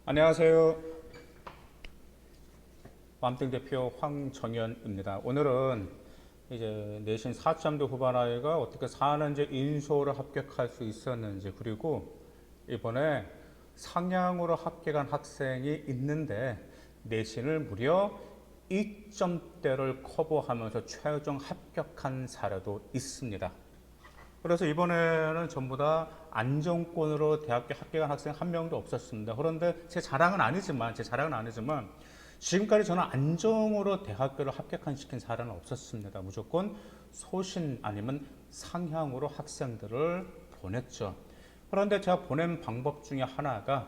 안녕하세요. 맘땡 대표 황정현입니다. 오늘은 이제 내신 4점대 후반 아이가 어떻게 4년제 인수호를 합격할 수 있었는지, 그리고 이번에 상향으로 합격한 학생이 있는데 내신을 무려 2점대를 커버하면서 최종 합격한 사례도 있습니다. 그래서 이번에는 전부 다 안정권으로 대학교 합격한 학생 한 명도 없었습니다. 그런데 제 자랑은 아니지만 지금까지 저는 안정으로 대학교를 합격시킨 사례는 없었습니다. 무조건 소신 아니면 상향으로 학생들을 보냈죠. 그런데 제가 보낸 방법 중에 하나가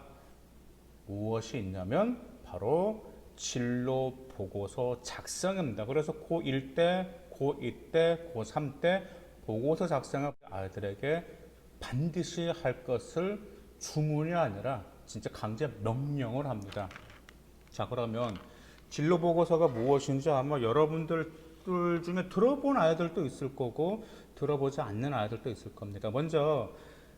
무엇이 있냐면 바로 진로 보고서 작성입니다. 그래서 고1 때, 고2 때, 고3 때 보고서 작성을 아이들에게 반드시 할 것을 주문이 아니라 진짜 강제 명령을 합니다. 자, 그러면 진로 보고서가 무엇인지 아마 여러분들 중에 들어본 아이들도 있을 거고 들어보지 않는 아이들도 있을 겁니다. 먼저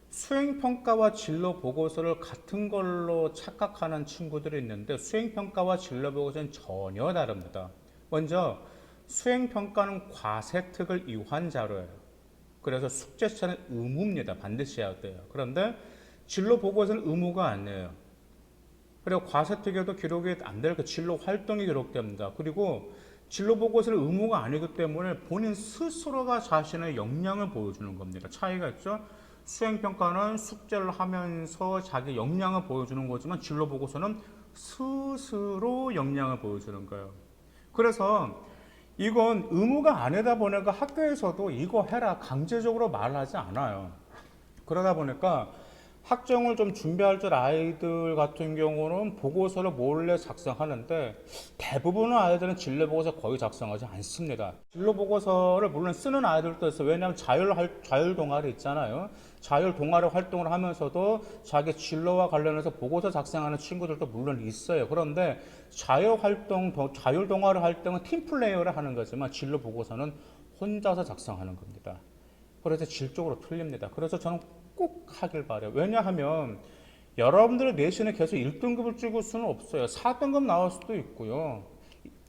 수행평가와 진로 보고서를 같은 걸로 착각하는 친구들이 있는데 수행평가와 진로 보고서는 전혀 다릅니다. 먼저 수행평가는 과세특을 이유한 자료예요. 그래서 숙제 시간은 의무입니다. 반드시 해야 돼요. 그런데 진로 보고서는 의무가 아니에요. 그리고 과세특에도 기록이 안 될 그 진로 활동이 기록됩니다. 그리고 진로 보고서는 의무가 아니기 때문에 본인 스스로가 자신의 역량을 보여주는 겁니다. 차이가 있죠? 수행평가는 숙제를 하면서 자기 역량을 보여주는 거지만 진로 보고서는 스스로 역량을 보여주는 거예요. 그래서 이건 의무가 아니다 보니까 학교에서도 이거 해라 강제적으로 말하지 않아요. 그러다 보니까 학점을 좀 준비할 줄 아이들 같은 경우는 보고서를 몰래 작성하는데 대부분의 아이들은 진로 보고서 거의 작성하지 않습니다. 진로 보고서를 물론 쓰는 아이들도 있어요. 왜냐하면 자율 동아리 있잖아요. 자율 동아리 활동을 하면서도 자기 진로와 관련해서 보고서 작성하는 친구들도 물론 있어요. 그런데 자율 동아리 활동은 팀 플레이어를 하는 거지만 진로 보고서는 혼자서 작성하는 겁니다. 그래서 질적으로 틀립니다. 그래서 저는 꼭 하길 바래요. 왜냐하면 여러분들의 내신에 계속 1등급을 찍을 수는 없어요. 4등급 나올 수도 있고요.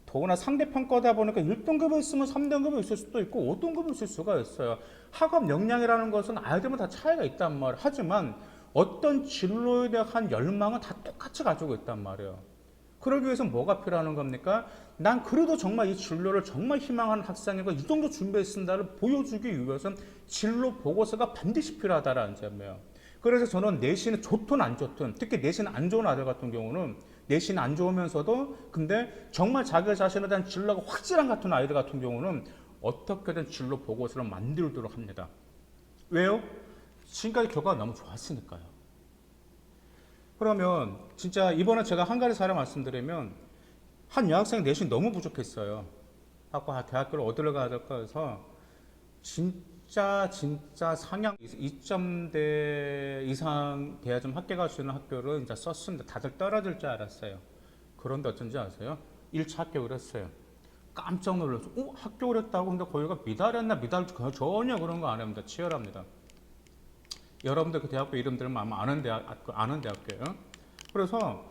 더구나 상대평가다 보니까 1등급이 있으면 3등급이 있을 수도 있고 5등급이 있을 수가 있어요. 학업 역량이라는 것은 아이들마다 차이가 있단 말이에요. 하지만 어떤 진로에 대한 열망은 다 똑같이 가지고 있단 말이에요. 그러기 위해서 뭐가 필요한 겁니까? 난 그래도 정말 이 진로를 정말 희망하는 학생이고 이 정도 준비했습니다를 보여주기 위해서는 진로 보고서가 반드시 필요하다라는 점이에요. 그래서 저는 내신이 좋든 안 좋든 특히 내신 안 좋은 아들 같은 경우는 내신 안 좋으면서도 근데 정말 자기 자신에 대한 진로가 확실한 같은 아이들 같은 경우는 어떻게든 진로 보고서를 만들도록 합니다. 왜요? 지금까지 결과가 너무 좋았으니까요. 그러면 진짜 이번에 제가 한 가지 사례 말씀드리면 한 여학생 내신 너무 부족했어요. 대학교를 어디를 가야 될까 해서 진짜 상향 2점대 이상 돼야 좀 합격할 수 있는 학교를 이제 썼습니다. 다들 떨어질 줄 알았어요. 그런데 어쩐지 아세요? 1차 합격을 했어요. 깜짝 놀랐어요. 합격을 했다고. 근데 거기가 미달했나 전혀 그런 거 안 합니다. 치열합니다. 여러분들 그 대학교 이름 들으면 아마 아는 대학교예요. 그래서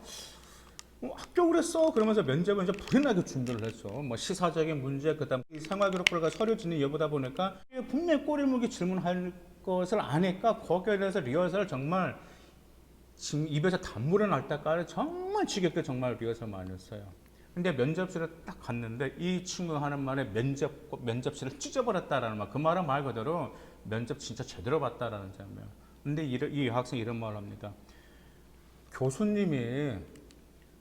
합격을 했어. 그러면서 면접을 이제 불이 나게 준비를 했어. 뭐 시사적인 문제, 그다음 생활기록부가 서류 진입 여부다 보니까 분명히 꼬리무기 질문할 것을 아니까 거기에 대해서 리허설을 정말 지금 입에서 단물이 날 때까지 정말 지겹게 정말 리허설 많이 했어요. 근데 면접실에 딱 갔는데 이 친구가 하는 말에 면접실을 찢어버렸다라는 말. 그 말은 말 그대로 면접 진짜 제대로 봤다라는 점이에요. 근데 이 학생이 이런 말을 합니다. 교수님이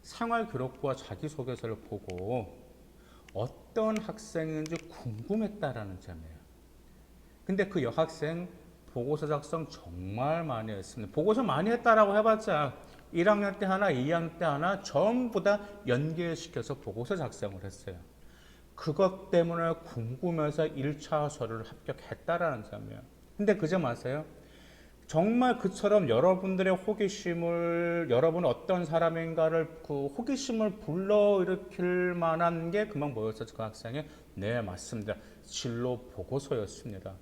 생활기록부와 자기소개서를 보고 어떤 학생인지 궁금했다라는 점이에요. 근데 그 여학생 보고서 작성 정말 많이 했습니다. 보고서 많이 했다라고 해봤자 1학년 때 하나, 2학년 때 하나 전부 다 연계시켜서 보고서 작성을 했어요. 그것 때문에 궁금해서 1차 서류를 합격했다라는 점이에요. 근데 그 점 아세요? 정말 그처럼 여러분들의 호기심을 여러분 어떤 사람인가를 그 호기심을 불러일으킬 만한 게 금방 뭐였었죠? 그 학생의 네 맞습니다. 진로 보고서였습니다.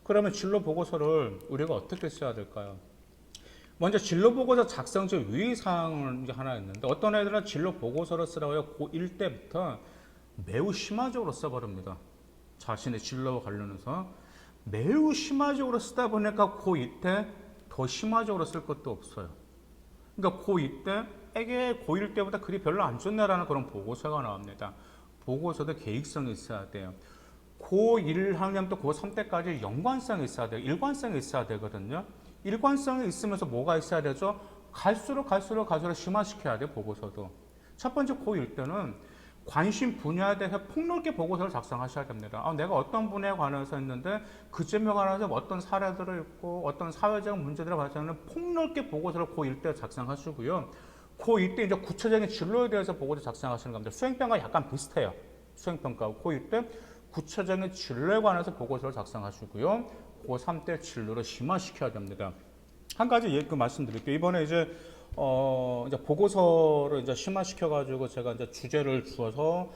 그러면 진로 보고서를 우리가 어떻게 써야 될까요? 먼저 진로 보고서 작성지 유의사항을 이제 하나 있는데 어떤 애들은 진로 보고서를 쓰라고 고1 때부터 매우 심화적으로 써버립니다. 자신의 진로와 관련해서 매우 심화적으로 쓰다 보니까 고2 때 더 심화적으로 쓸 것도 없어요. 그러니까 고2 때 에게 고1 때보다 글이 별로 안 좋네라는 그런 보고서가 나옵니다. 보고서도 계획성이 있어야 돼요. 고1 학년부터 고3 때까지 연관성이 있어야 돼요. 일관성이 있어야 되거든요. 일관성이 있으면서 뭐가 있어야 되죠? 갈수록 심화시켜야 돼요. 보고서도. 첫 번째 고1 때는 관심 분야에 대해서 폭넓게 보고서를 작성하셔야 됩니다. 내가 어떤 분야에 관해서 했는데 그 점에 관해서 어떤 사례들을 읽고 어떤 사회적 문제들을 발생하는 폭넓게 보고서를 고1 때 작성하시고요. 고2 때 이제 구체적인 진로에 대해서 보고서 작성하시는 겁니다. 수행평가 약간 비슷해요. 수행평가하고 고2 때 구체적인 진로에 관해서 보고서를 작성하시고요. 고3 때 진로를 심화시켜야 됩니다. 한 가지 말씀드릴게요. 이번에 이제 보고서를 이제 심화시켜가지고 제가 이제 주제를 주어서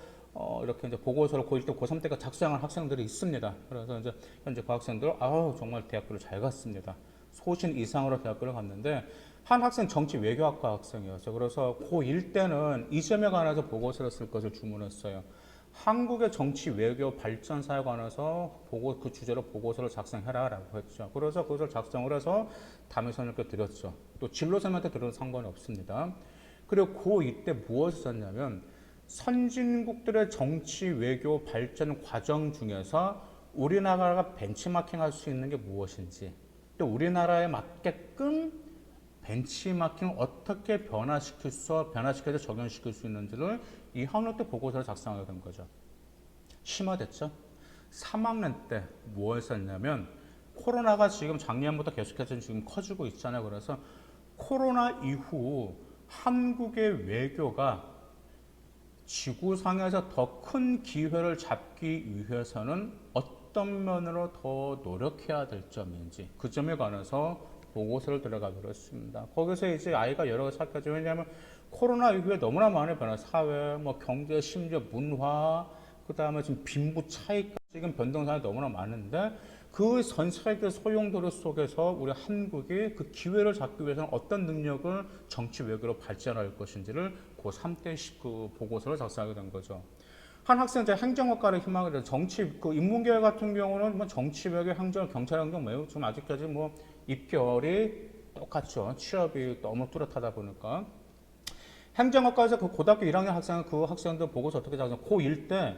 이렇게 이제 보고서를 고1 때, 고3 때가 작성한 학생들이 있습니다. 그래서 이제 현재 그 학생들, 정말 대학교를 잘 갔습니다. 소신 이상으로 대학교를 갔는데, 한 학생 정치 외교학과 학생이었어요. 그래서 고1 때는 이 점에 관해서 보고서를 쓸 것을 주문했어요. 한국의 정치 외교 발전사에 관해서 그 주제로 보고서를 작성해라라고 했죠. 그래서 그것을 작성을 해서 담임선생님께 드렸죠. 또 진로선생님한테 드려도 상관이 없습니다. 그리고 고2 때 무엇을 썼냐면 선진국들의 정치 외교 발전 과정 중에서 우리나라가 벤치마킹할 수 있는 게 무엇인지, 또 우리나라에 맞게끔 벤치마킹을 어떻게 변화시켜서 적용시킬 수 있는지를 2학년 때 보고서를 작성하게 된 거죠. 심화됐죠? 3학년 때 뭘 썼냐면 코로나가 지금 작년부터 계속해서 지금 커지고 있잖아요. 그래서 코로나 이후 한국의 외교가 지구상에서 더 큰 기회를 잡기 위해서는 어떤 면으로 더 노력해야 될 점인지 그 점에 관해서 보고서를 들어가기로 했습니다. 거기서 이제 아이가 여러 가지 찾겠죠. 왜냐하면 코로나 이후에 너무나 많은 변화, 사회, 경제, 심지어 문화, 그 다음에 지금 빈부 차이까지 지금 변동사항이 너무나 많은데 그 전 세계 소용돌이 속에서 우리 한국이 그 기회를 잡기 위해서는 어떤 능력을 정치 외교로 발전할 것인지를 고3 때 그 보고서를 작성하게 된 거죠. 한 학생 이제 행정학과를 희망을 해요. 정치, 인문계열 같은 경우는 정치 외교, 행정, 경찰 행정 매우 좀 아직까지 입결이 똑같죠. 취업이 너무 뚜렷하다 보니까. 행정학과에서 그 고등학교 1학년 그 학생들 보고서 어떻게 작성? 고1 때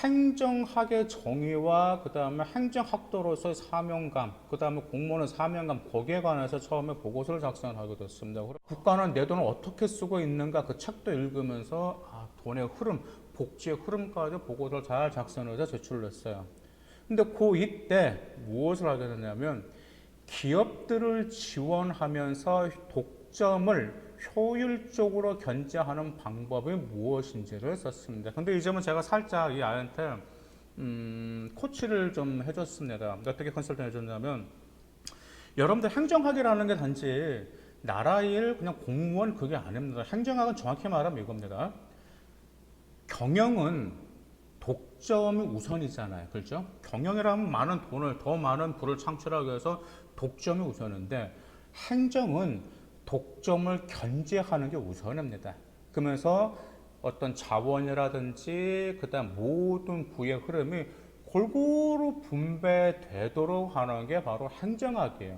행정학의 정의와 그 다음에 행정학도로서의 사명감, 그 다음에 공무원의 사명감, 거기에 관해서 처음에 보고서를 작성을 하게 됐습니다. 국가는 내 돈을 어떻게 쓰고 있는가 그 책도 읽으면서 돈의 흐름, 복지의 흐름까지 보고서를 잘 작성해서 제출을 했어요. 근데 고2 때 무엇을 하게 됐냐면 기업들을 지원하면서 독점을 효율적으로 견제하는 방법이 무엇인지를 썼습니다. 근데 이 점은 제가 살짝 이 아이한테 코치를 좀 해줬습니다. 어떻게 컨설팅 해줬냐면 여러분들 행정학이라는 게 단지 나라 일 그냥 공무원 그게 아닙니다. 행정학은 정확히 말하면 이겁니다. 경영은 독점이 우선이잖아요. 그렇죠? 경영이라면 많은 돈을 더 많은 부를 창출하기 위해서 독점이 우선인데 행정은 독점을 견제하는 게 우선입니다. 그러면서 어떤 자원이라든지 그다음 모든 부의 흐름이 골고루 분배되도록 하는 게 바로 행정학이에요.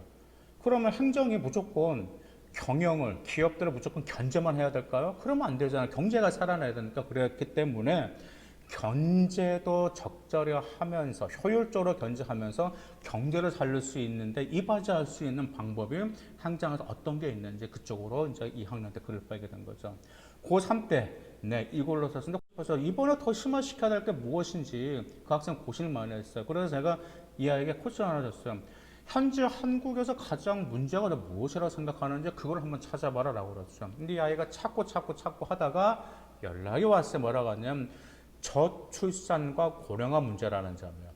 그러면 행정이 무조건 경영을 기업들을 무조건 견제만 해야 될까요? 그러면 안 되잖아요. 경제가 살아나야 되니까. 그랬기 때문에 견제도 적절히 하면서 효율적으로 견제하면서 경제를 살릴 수 있는데 이바지할 수 있는 방법이 행정에서 어떤 게 있는지 그쪽으로 이제 2학년 때 글을 빼게 된 거죠. 고3 때 이걸로 썼습니다. 그래서 이번에 더 심화시켜야 될 게 무엇인지 그 학생 고심을 많이 했어요. 그래서 제가 이 아이에게 코치를 하나 줬어요. 현재 한국에서 가장 문제가 무엇이라고 생각하는지 그걸 한번 찾아봐라 라고 그랬죠. 근데 이 아이가 찾고 하다가 연락이 왔어요. 뭐라고 하냐면 저출산과 고령화 문제라는 점이에요.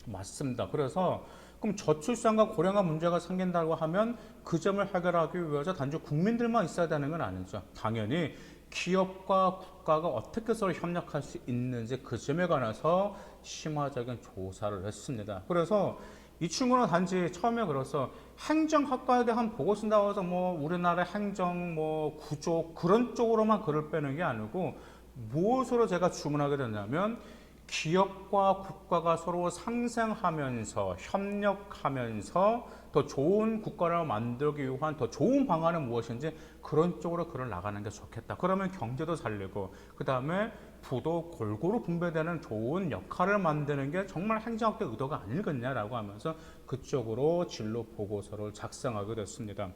맞습니다. 그래서 그럼 저출산과 고령화 문제가 생긴다고 하면 그 점을 해결하기 위해서 단지 국민들만 있어야 되는 건 아니죠. 당연히 기업과 국가가 어떻게 서로 협력할 수 있는지 그 점에 관해서 심화적인 조사를 했습니다. 그래서 이 친구는 단지 처음에 그래서 행정학과에 대한 보고서 나와서 뭐 우리나라 행정 뭐 구조 그런 쪽으로만 글을 빼는 게 아니고 무엇으로 제가 주문하게 됐냐면 기업과 국가가 서로 상생하면서 협력하면서 더 좋은 국가를 만들기 위한 더 좋은 방안은 무엇인지 그런 쪽으로 글을 나가는 게 좋겠다. 그러면 경제도 살리고 그 다음에 부도 골고루 분배되는 좋은 역할을 만드는 게 정말 행정학의 의도가 아니겠냐라고 하면서 그쪽으로 진로 보고서를 작성하게 됐습니다.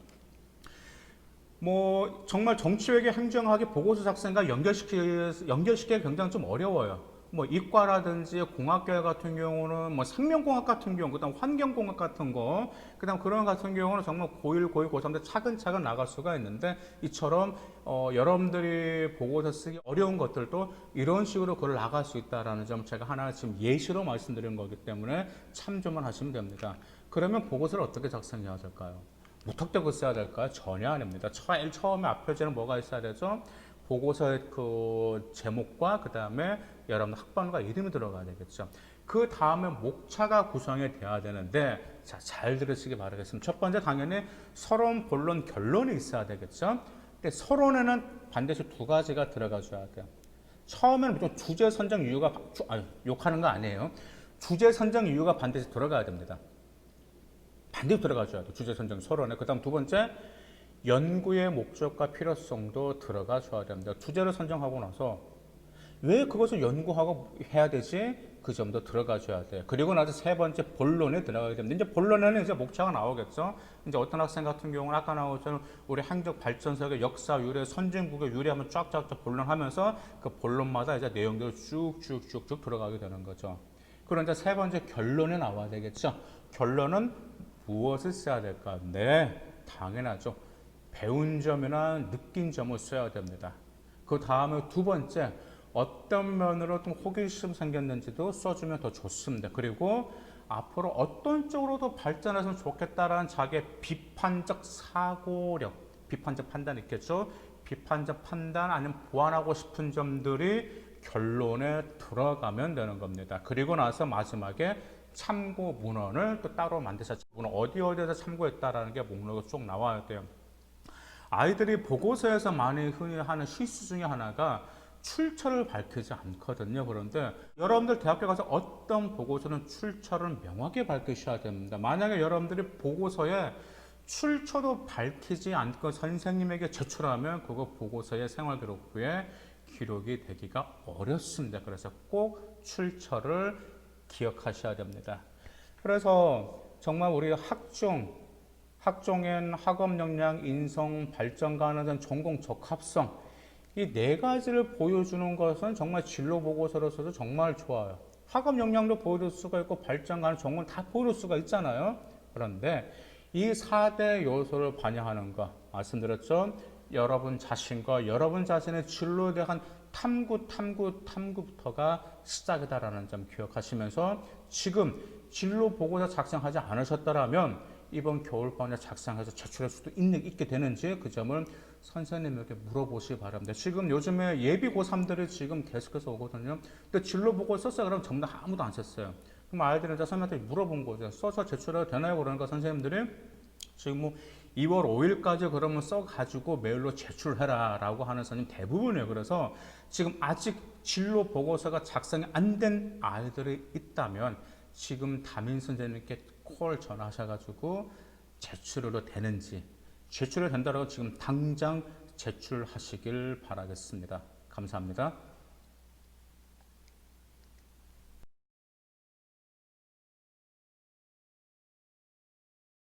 뭐 정말 정치외교 행정학의 보고서 작성과 연결시키기 굉장히 좀 어려워요. 뭐 이과라든지 공학계 같은 경우는 뭐 생명공학 같은 경우, 그다음 환경공학 같은 거, 그다음 그런 같은 경우는 정말 고1, 고2, 고3 때 차근차근 나갈 수가 있는데 이처럼 여러분들이 보고서 쓰기 어려운 것들도 이런 식으로 글을 나갈 수 있다라는 점 제가 하나 지금 예시로 말씀드리는 거기 때문에 참조만 하시면 됩니다. 그러면 보고서를 어떻게 작성해야 될까요? 무턱대고 써야 될까요? 전혀 아닙니다. 제일 처음에 앞표지는 뭐가 있어야 되죠? 보고서의 그 제목과 그 다음에 여러분 학번과 이름이 들어가야 되겠죠. 그 다음에 목차가 구성이 돼야 되는데 자, 잘 들으시기 바라겠습니다. 첫 번째 당연히 서론, 본론, 결론이 있어야 되겠죠. 근데 서론에는 반드시 두 가지가 들어가줘야 돼요. 처음에는 무조건 주제 선정 이유가 욕하는 거 아니에요. 주제 선정 이유가 반드시 들어가야 됩니다. 반드시 들어가줘야 돼요. 주제 선정 서론에. 그 다음 두 번째 연구의 목적과 필요성도 들어가줘야 됩니다. 주제를 선정하고 나서 왜 그것을 연구하고 해야 되지? 그 점도 들어가줘야 돼요. 그리고 나서 세 번째 본론에 들어가게 됩니다. 이제 본론에는 이제 목차가 나오겠죠. 이제 어떤 학생 같은 경우는 아까 나오던 우리 행정 발전석의 역사 유래, 선진국의 유래 하면 쫙쫙쫙 본론하면서 그 본론마다 이제 내용들을 쭉쭉쭉쭉 들어가게 되는 거죠. 그럼 이제 세 번째 결론에 나와야 되겠죠. 결론은 무엇을 써야 될까? 네, 당연하죠. 배운 점이나 느낀 점을 써야 됩니다. 그 다음에 두 번째, 어떤 면으로 좀 호기심 생겼는지도 써주면 더 좋습니다. 그리고 앞으로 어떤 쪽으로 더 발전했으면 좋겠다라는 자기의 비판적 사고력, 비판적 판단 있겠죠? 비판적 판단 아니면 보완하고 싶은 점들이 결론에 들어가면 되는 겁니다. 그리고 나서 마지막에 참고 문헌을 또 따로 만드셔서 어디에서 참고했다라는 게 목록이 쭉 나와야 돼요. 아이들이 보고서에서 많이 흔히 하는 실수 중에 하나가 출처를 밝히지 않거든요. 그런데 여러분들 대학교 가서 어떤 보고서는 출처를 명확히 밝히셔야 됩니다. 만약에 여러분들이 보고서에 출처도 밝히지 않고 선생님에게 제출하면 그거 보고서의 생활기록부에 기록이 되기가 어렵습니다. 그래서 꼭 출처를 기억하셔야 됩니다. 그래서 정말 우리 학종엔 학업 역량, 인성, 발전 가능한 전공 적합성 이 네 가지를 보여주는 것은 정말 진로 보고서로서도 정말 좋아요. 학업 역량도 보여줄 수가 있고 발전 가능한 전공 다 보여줄 수가 있잖아요. 그런데 이 4대 요소를 반영하는 것 말씀드렸죠. 여러분 자신과 여러분 자신의 진로에 대한 탐구부터가 시작이다라는 점 기억하시면서 지금 진로 보고서 작성하지 않으셨더라면 이번 겨울방학에 작성해서 제출할 수도 있게 되는지 그 점을 선생님에게 물어보시기 바랍니다. 지금 요즘에 예비 고3들이 지금 계속해서 오거든요. 근데 진로 보고서 썼어요. 그럼 전부 다 아무도 안 썼어요. 그럼 아이들은 선생님한테 물어본 거죠. 써서 제출해도 되나요? 그러니까 선생님들이 지금 뭐 2월 5일까지 그러면 써가지고 메일로 제출해라 라고 하는 선생님 대부분이에요. 그래서 지금 아직 진로 보고서가 작성이 안 된 아이들이 있다면 지금 담임 선생님께 콜 전화하셔가지고 제출해도 되는지 제출이 된다고 지금 당장 제출하시길 바라겠습니다. 감사합니다.